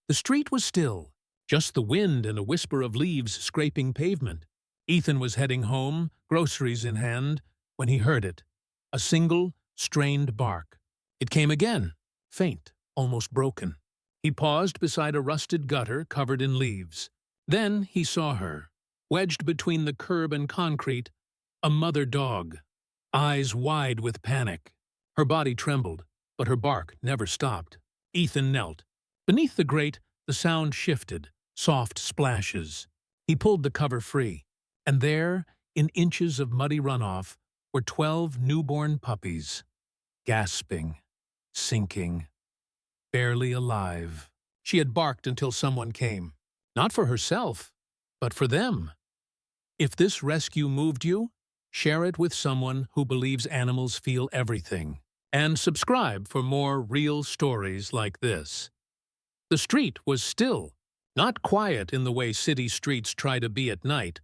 The street was still, just the wind and a whisper of leaves scraping pavement. Ethan was heading home, groceries in hand, when he heard it. A single, strained bark. It came again, faint, almost broken. He paused beside a rusted gutter covered in leaves. Then he saw her, wedged between the curb and concrete, a mother dog, eyes wide with panic. Her body trembled, but her bark never stopped. Ethan knelt. Beneath the grate, the sound shifted, soft splashes. He pulled the cover free, and there, in inches of muddy runoff, were 12 newborn puppies, gasping, sinking, barely alive. She had barked until someone came. Not for herself, but for them. If this rescue moved you, share it with someone who believes animals feel everything. And subscribe for more real stories like this. The street was still, not quiet in the way city streets try to be at night,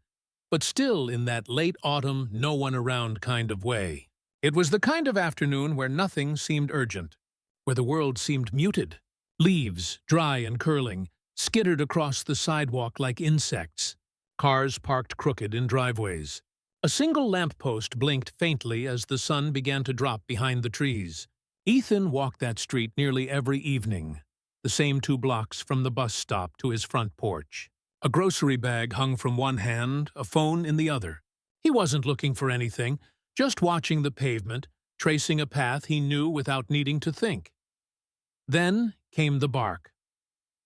but still in that late autumn, no one around kind of way. It was the kind of afternoon where nothing seemed urgent, where the world seemed muted. Leaves, dry and curling, skittered across the sidewalk like insects. Cars parked crooked in driveways. A single lamppost blinked faintly as the sun began to drop behind the trees. Ethan walked that street nearly every evening, the same 2 blocks from the bus stop to his front porch. A grocery bag hung from one hand, a phone in the other. He wasn't looking for anything, just watching the pavement, tracing a path he knew without needing to think. Then came the bark.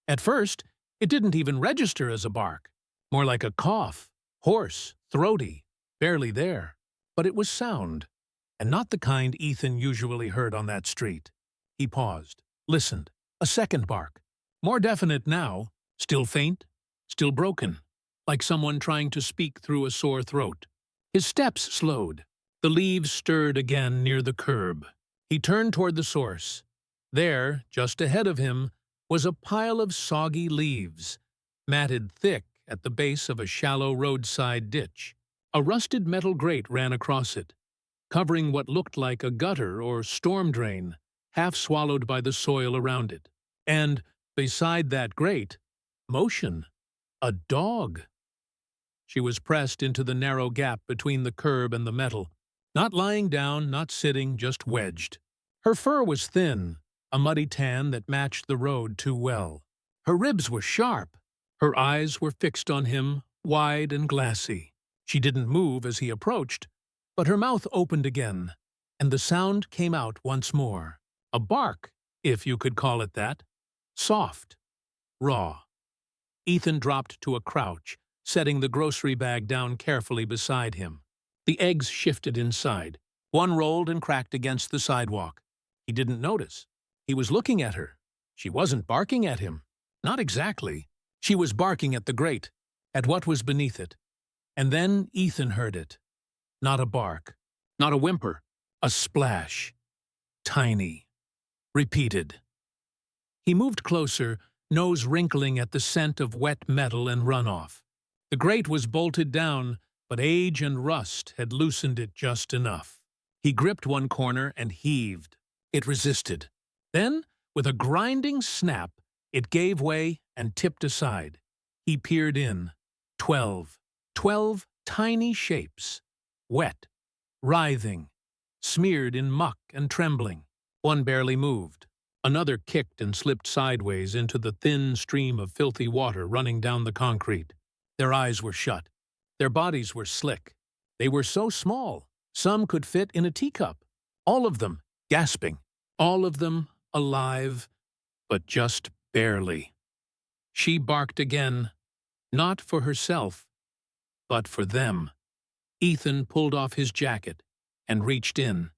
At first, it didn't even register as a bark, more like a cough, hoarse, throaty, barely there. But it was sound, and not the kind Ethan usually heard on that street. He paused, listened. A second bark, more definite now, still faint, still broken, like someone trying to speak through a sore throat. His steps slowed. The leaves stirred again near the curb. He turned toward the source. There, just ahead of him, was a pile of soggy leaves, matted thick at the base of a shallow roadside ditch. A rusted metal grate ran across it, covering what looked like a gutter or storm drain, half swallowed by the soil around it. And, beside that grate, motion. A dog. She was pressed into the narrow gap between the curb and the metal, not lying down, not sitting, just wedged. Her fur was thin, a muddy tan that matched the road too well. Her ribs were sharp. Her eyes were fixed on him, wide and glassy. She didn't move as he approached, but her mouth opened again, and the sound came out once more. A bark, if you could call it that. Soft. Raw. Ethan dropped to a crouch, setting the grocery bag down carefully beside him. The eggs shifted inside. One rolled and cracked against the sidewalk. He didn't notice. He was looking at her. She wasn't barking at him. Not exactly. She was barking at the grate, at what was beneath it. And then Ethan heard it. Not a bark, not a whimper, a splash. Tiny. Repeated. He moved closer, nose wrinkling at the scent of wet metal and runoff. The grate was bolted down, but age and rust had loosened it just enough. He gripped one corner and heaved. It resisted. Then, with a grinding snap, it gave way and tipped aside. He peered in. 12 tiny shapes. Wet, writhing, smeared in muck and trembling. One barely moved. Another kicked and slipped sideways into the thin stream of filthy water running down the concrete. Their eyes were shut. Their bodies were slick. They were so small, some could fit in a teacup. All of them gasping. All of them alive, but just barely. She barked again, not for herself, but for them. Ethan pulled off his jacket and reached in.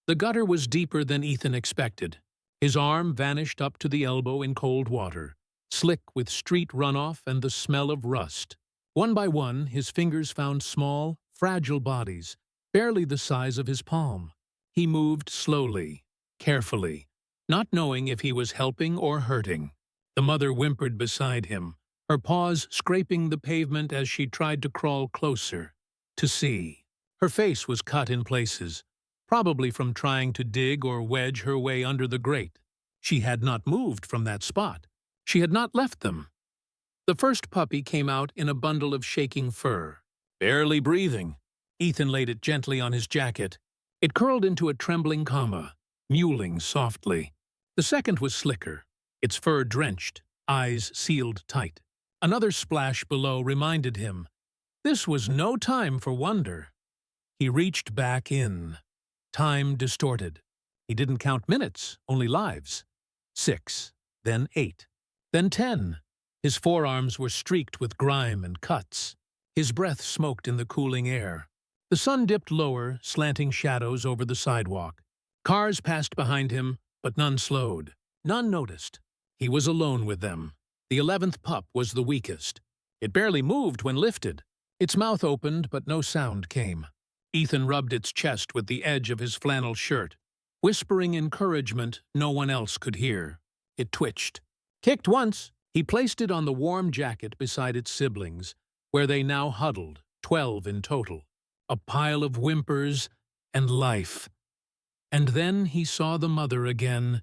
The gutter was deeper than Ethan expected. His arm vanished up to the elbow in cold water, slick with street runoff and the smell of rust. One by one, his fingers found small, fragile bodies, barely the size of his palm. He moved slowly, carefully, not knowing if he was helping or hurting. The mother whimpered beside him, her paws scraping the pavement as she tried to crawl closer, to see. Her face was cut in places, probably from trying to dig or wedge her way under the grate. She had not moved from that spot. She had not left them. The first puppy came out in a bundle of shaking fur. Barely breathing, Ethan laid it gently on his jacket. It curled into a trembling comma, mewling softly. The second was slicker, its fur drenched, eyes sealed tight. Another splash below reminded him. This was no time for wonder. He reached back in. Time distorted. He didn't count minutes, only lives. 6, then 8, then 10. His forearms were streaked with grime and cuts. His breath smoked in the cooling air. The sun dipped lower, slanting shadows over the sidewalk. Cars passed behind him, but none slowed. None noticed. He was alone with them. The 11th pup was the weakest. It barely moved when lifted. Its mouth opened, but no sound came. Ethan rubbed its chest with the edge of his flannel shirt, whispering encouragement no one else could hear. It twitched. Kicked once. He placed it on the warm jacket beside its siblings, where they now huddled, 12 in total. A pile of whimpers and life. And then he saw the mother again.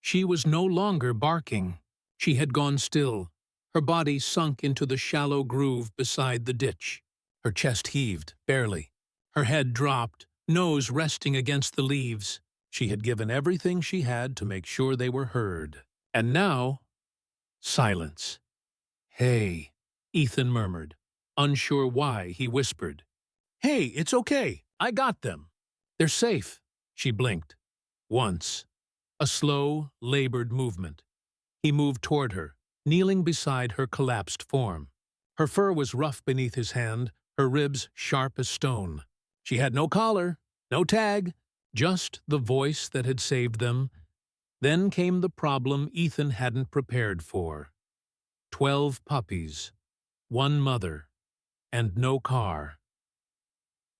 She was no longer barking. She had gone still. Her body sunk into the shallow groove beside the ditch. Her chest heaved, barely. Her head dropped, nose resting against the leaves. She had given everything she had to make sure they were heard. And now, silence. Hey, Ethan murmured. Unsure why, he whispered. Hey, it's okay. I got them. They're safe. She blinked. Once. A slow, labored movement. He moved toward her, kneeling beside her collapsed form. Her fur was rough beneath his hand, her ribs sharp as stone. She had no collar, no tag, just the voice that had saved them. Then came the problem Ethan hadn't prepared for. 12 puppies, 1 mother, and no car.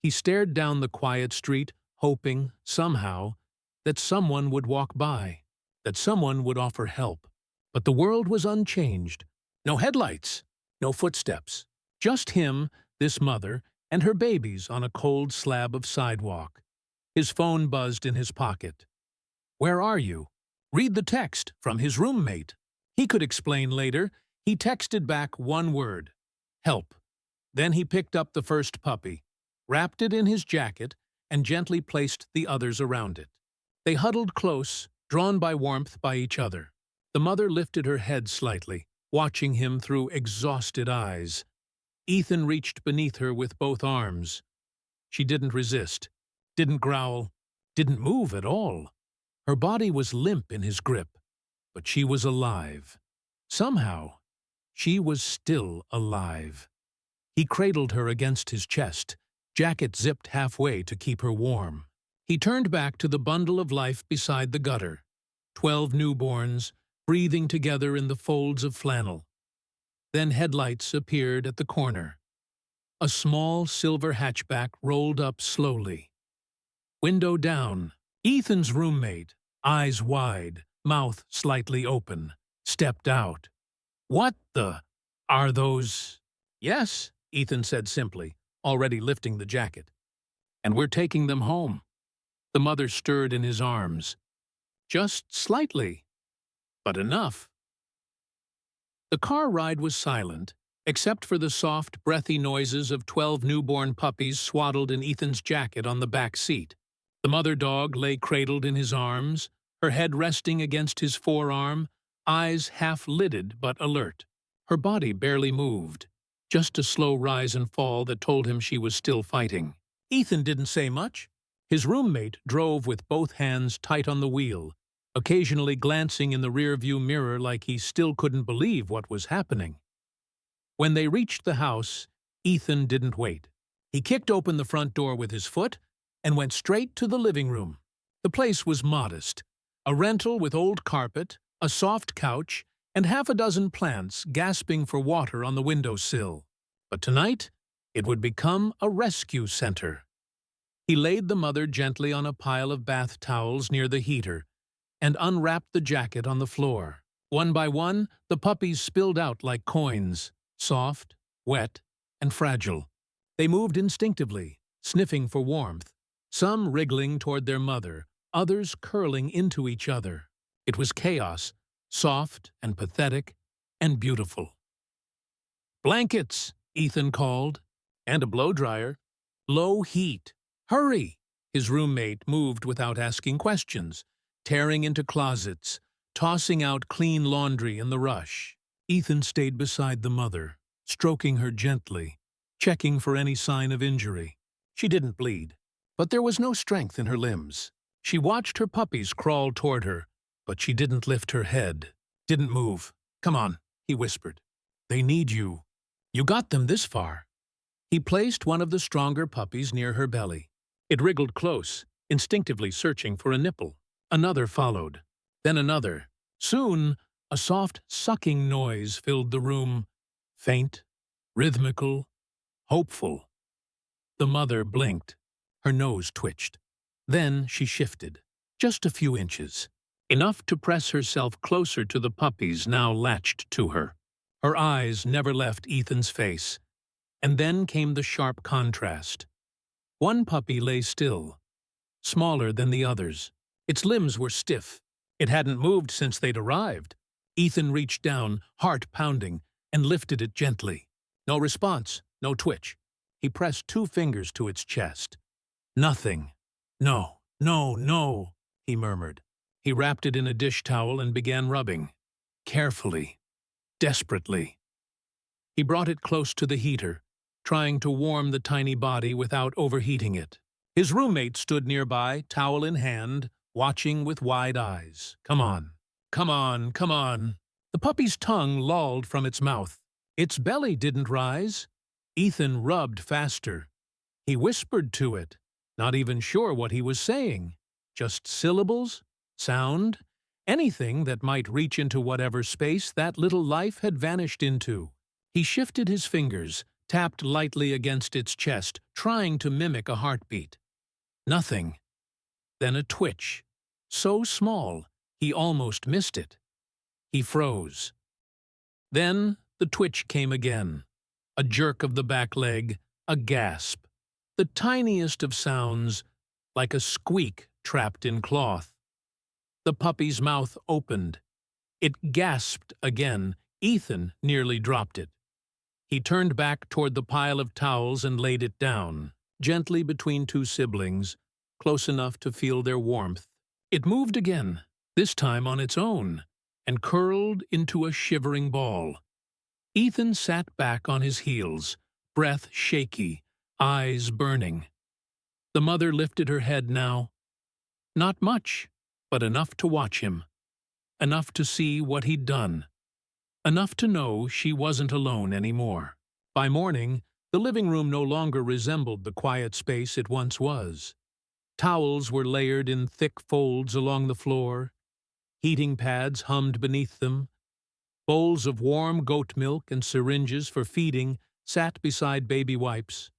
He stared down the quiet street, hoping, somehow, that someone would walk by, that someone would offer help. But the world was unchanged. No headlights, no footsteps. Just him, this mother, and her babies on a cold slab of sidewalk. His phone buzzed in his pocket. Where are you? Read the text from his roommate. He could explain later. He texted back one word. Help. Then he picked up the first puppy, wrapped it in his jacket, and gently placed the others around it. They huddled close, drawn by warmth by each other. The mother lifted her head slightly, watching him through exhausted eyes. Ethan reached beneath her with both arms. She didn't resist, didn't growl, didn't move at all. Her body was limp in his grip, but she was alive. Somehow, she was still alive. He cradled her against his chest, jacket zipped halfway to keep her warm. He turned back to the bundle of life beside the gutter. 12 newborns, breathing together in the folds of flannel. Then headlights appeared at the corner. A small silver hatchback rolled up slowly. Window down. Ethan's roommate, eyes wide, mouth slightly open, stepped out. What the? Are those? Yes, Ethan said simply, already lifting the jacket. And we're taking them home. The mother stirred in his arms. Just slightly, but enough. The car ride was silent, except for the soft, breathy noises of 12 newborn puppies swaddled in Ethan's jacket on the back seat. The mother dog lay cradled in his arms, her head resting against his forearm, eyes half-lidded but alert. Her body barely moved, just a slow rise and fall that told him she was still fighting. Ethan didn't say much. His roommate drove with both hands tight on the wheel, occasionally glancing in the rearview mirror like he still couldn't believe what was happening. When they reached the house, Ethan didn't wait. He kicked open the front door with his foot and went straight to the living room. The place was modest, a rental with old carpet, a soft couch, and half a dozen plants gasping for water on the windowsill. But tonight, it would become a rescue center. He laid the mother gently on a pile of bath towels near the heater and unwrapped the jacket on the floor. One by one, the puppies spilled out like coins, soft, wet, and fragile. They moved instinctively, sniffing for warmth, some wriggling toward their mother, others curling into each other. It was chaos, soft and pathetic and beautiful. "Blankets," Ethan called, "and a blow-dryer. Low heat. Hurry!" His roommate moved without asking questions, tearing into closets, tossing out clean laundry in the rush. Ethan stayed beside the mother, stroking her gently, checking for any sign of injury. She didn't bleed, but there was no strength in her limbs. She watched her puppies crawl toward her, but she didn't lift her head, didn't move. "Come on," he whispered. "They need you. You got them this far." He placed one of the stronger puppies near her belly. It wriggled close, instinctively searching for a nipple. Another followed, then another. Soon, a soft sucking noise filled the room, faint, rhythmical, hopeful. The mother blinked. Her nose twitched. Then she shifted, just a few inches, enough to press herself closer to the puppies now latched to her. Her eyes never left Ethan's face. And then came the sharp contrast. One puppy lay still, smaller than the others. Its limbs were stiff. It hadn't moved since they'd arrived. Ethan reached down, heart pounding, and lifted it gently. No response, no twitch. He pressed 2 fingers to its chest. "Nothing. No, no, no," he murmured. He wrapped it in a dish towel and began rubbing. Carefully, desperately. He brought it close to the heater, trying to warm the tiny body without overheating it. His roommate stood nearby, towel in hand, watching with wide eyes. "Come on, come on, come on." The puppy's tongue lolled from its mouth. Its belly didn't rise. Ethan rubbed faster. He whispered to it, not even sure what he was saying. Just syllables, sound, anything that might reach into whatever space that little life had vanished into. He shifted his fingers, tapped lightly against its chest, trying to mimic a heartbeat. Nothing. Then a twitch, so small he almost missed it. He froze. Then the twitch came again. A jerk of the back leg, a gasp. The tiniest of sounds, like a squeak trapped in cloth. The puppy's mouth opened. It gasped again. Ethan nearly dropped it. He turned back toward the pile of towels and laid it down, gently between 2 siblings, close enough to feel their warmth. It moved again, this time on its own, and curled into a shivering ball. Ethan sat back on his heels, breath shaky, eyes burning. The mother lifted her head now. Not much, but enough to watch him. Enough to see what he'd done. Enough to know she wasn't alone anymore. By morning, the living room no longer resembled the quiet space it once was. Towels were layered in thick folds along the floor. Heating pads hummed beneath them. Bowls of warm goat milk and syringes for feeding sat beside baby wipes.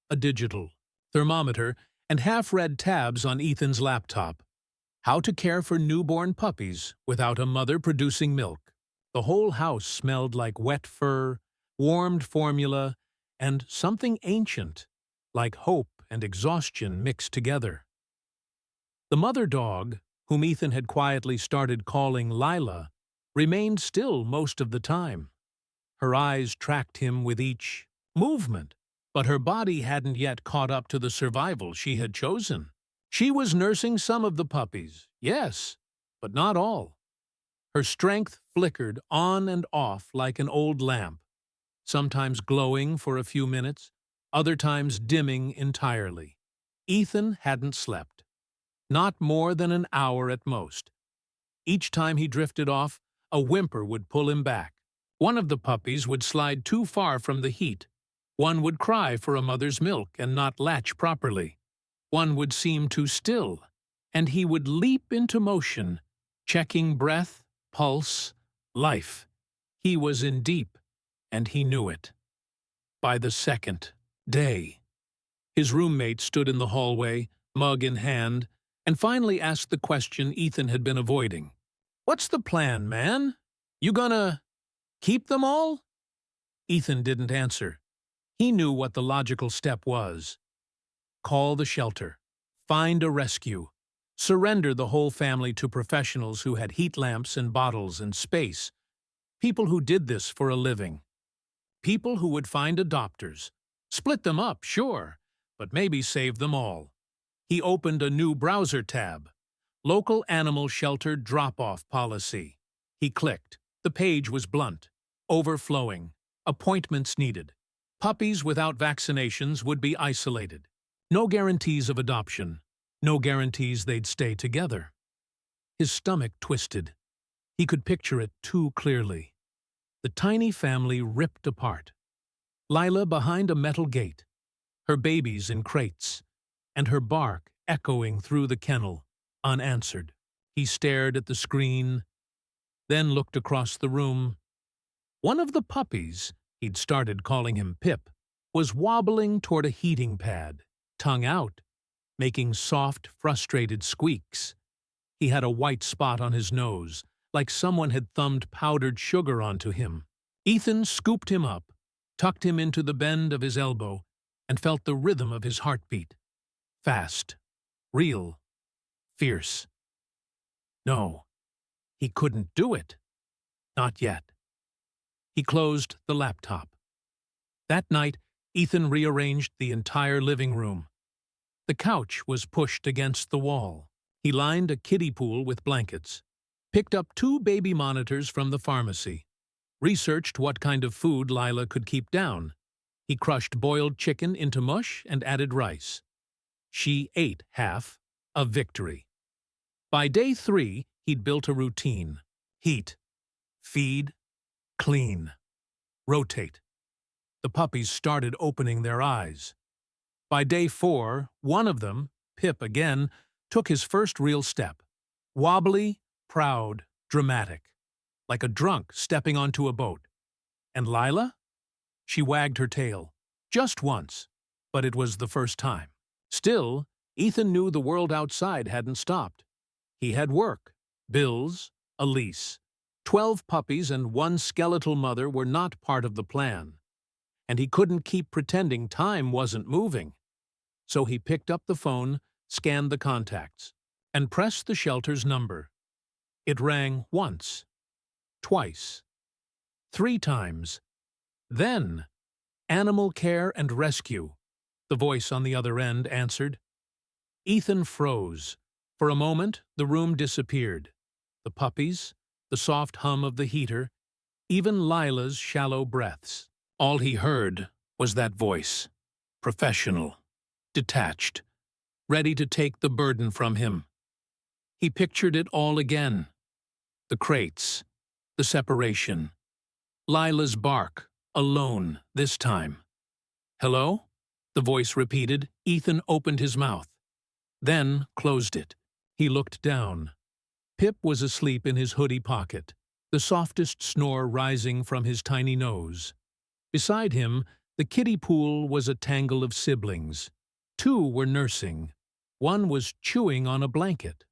A digital thermometer and half-read tabs on Ethan's laptop. How to care for newborn puppies without a mother producing milk. The whole house smelled like wet fur, warmed formula, and something ancient, like hope and exhaustion mixed together. The mother dog, whom Ethan had quietly started calling Lila, remained still most of the time. Her eyes tracked him with each movement, but her body hadn't yet caught up to the survival she had chosen. She was nursing some of the puppies, yes, but not all. Her strength flickered on and off like an old lamp, sometimes glowing for a few minutes, other times dimming entirely. Ethan hadn't slept. Not more than an hour at most. Each time he drifted off, a whimper would pull him back. One of the puppies would slide too far from the heat. One would cry for a mother's milk and not latch properly. One would seem too still, and he would leap into motion, checking breath, pulse, life. He was in deep, and he knew it. By the second day, his roommate stood in the hallway, mug in hand, and finally asked the question Ethan had been avoiding. "What's the plan, man? You gonna keep them all?" Ethan didn't answer. He knew what the logical step was. Call the shelter. Find a rescue. Surrender the whole family to professionals who had heat lamps and bottles and space. People who did this for a living. People who would find adopters. Split them up, sure, but maybe save them all. He opened a new browser tab. Local Animal Shelter Drop-Off Policy. He clicked. The page was blunt, overflowing. Appointments needed. Puppies without vaccinations would be isolated. No guarantees of adoption. No guarantees they'd stay together. His stomach twisted. He could picture it too clearly. The tiny family ripped apart. Lila behind a metal gate, her babies in crates, and her bark echoing through the kennel, unanswered. He stared at the screen, then looked across the room. One of the puppies, he'd started calling him Pip, was wobbling toward a heating pad, tongue out, making soft, frustrated squeaks. He had a white spot on his nose, like someone had thumbed powdered sugar onto him. Ethan scooped him up, tucked him into the bend of his elbow, and felt the rhythm of his heartbeat. Fast, real, fierce. No, he couldn't do it. Not yet. He closed the laptop. That night, Ethan rearranged the entire living room. The couch was pushed against the wall. He lined a kiddie pool with blankets, picked up 2 baby monitors from the pharmacy, researched what kind of food Lila could keep down. He crushed boiled chicken into mush and added rice. She ate half, a victory. By day 3, he'd built a routine. Heat, feed, clean, rotate. The puppies started opening their eyes. By day 4, one of them, Pip again, took his first real step. Wobbly, proud, dramatic, like a drunk stepping onto a boat. And Lila? She wagged her tail, just once, but it was the first time. Still, Ethan knew the world outside hadn't stopped. He had work, bills, a lease. 12 puppies and 1 skeletal mother were not part of the plan. And he couldn't keep pretending time wasn't moving. So he picked up the phone, scanned the contacts, and pressed the shelter's number. It rang once, twice, 3 times. Then, Animal Care and Rescue, the voice on the other end answered. Ethan froze. For a moment, the room disappeared. The puppies, the soft hum of the heater, even Lila's shallow breaths. All he heard was that voice, professional, detached, ready to take the burden from him. He pictured it all again. The crates, the separation, Lila's bark, alone this time. Hello? The voice repeated. Ethan opened his mouth, then closed it. He looked down. Pip was asleep in his hoodie pocket, the softest snore rising from his tiny nose. Beside him, the kiddie pool was a tangle of siblings. 2 were nursing. 1 was chewing on a blanket.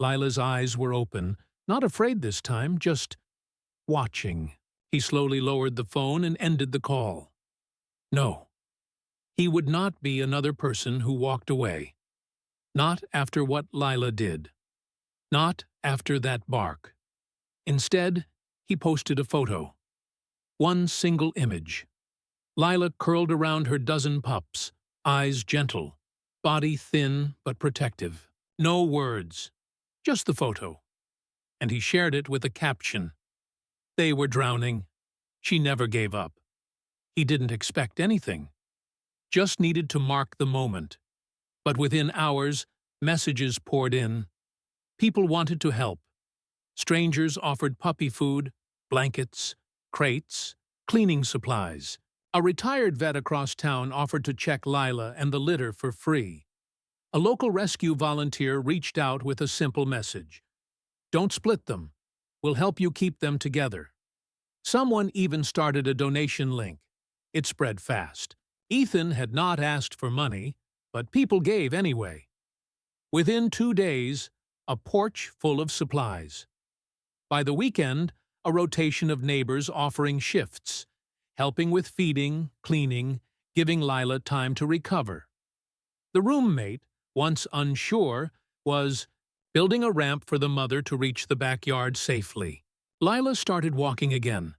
Lila's eyes were open, not afraid this time, just watching. He slowly lowered the phone and ended the call. No. He would not be another person who walked away. Not after what Lila did. Not after that bark. Instead, he posted a photo. 1 single image. Lila curled around her dozen pups, eyes gentle, body thin but protective. No words, just the photo. And he shared it with a caption. They were drowning. She never gave up. He didn't expect anything. Just needed to mark the moment. But within hours, messages poured in. People wanted to help. Strangers offered puppy food, blankets, crates, cleaning supplies. A retired vet across town offered to check Lila and the litter for free. A local rescue volunteer reached out with a simple message. Don't split them. We'll help you keep them together. Someone even started a donation link. It spread fast. Ethan had not asked for money, but people gave anyway. Within 2 days, a porch full of supplies. By the weekend, a rotation of neighbors offering shifts, helping with feeding, cleaning, giving Lila time to recover. The roommate, once unsure, was building a ramp for the mother to reach the backyard safely. Lila started walking again,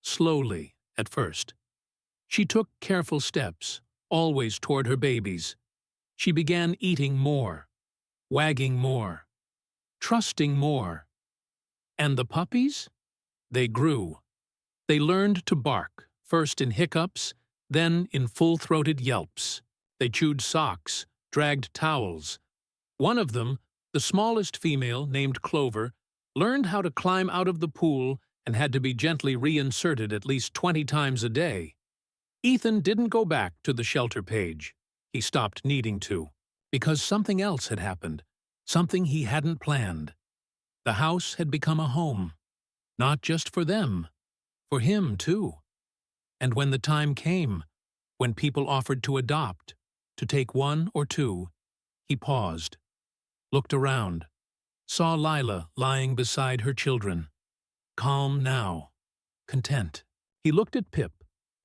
slowly at first. She took careful steps, always toward her babies. She began eating more, wagging more, trusting more. And the puppies? They grew. They learned to bark, first in hiccups, then in full-throated yelps. They chewed socks, dragged towels. One of them, the smallest female, named Clover, learned how to climb out of the pool and had to be gently reinserted at least 20 times a day. Ethan didn't go back to the shelter page. He stopped needing to, because something else had happened, something he hadn't planned. The house had become a home, not just for them, for him too. And when the time came, when people offered to adopt, to take one or two, he paused, looked around, saw Lila lying beside her children, calm now, content. He looked at Pip,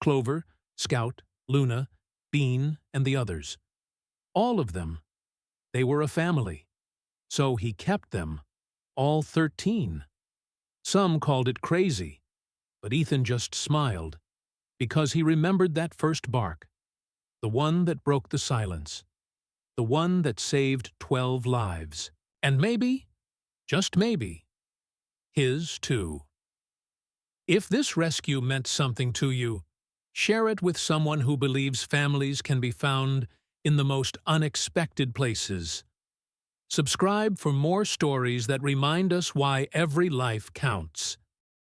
Clover, Scout, Luna, Bean, and the others. All of them. They were a family. So he kept them, all 13. Some called it crazy, but Ethan just smiled, because he remembered that first bark, the one that broke the silence, the one that saved 12 lives. And maybe, just maybe, his too. If this rescue meant something to you, share it with someone who believes families can be found in the most unexpected places. Subscribe for more stories that remind us why every life counts.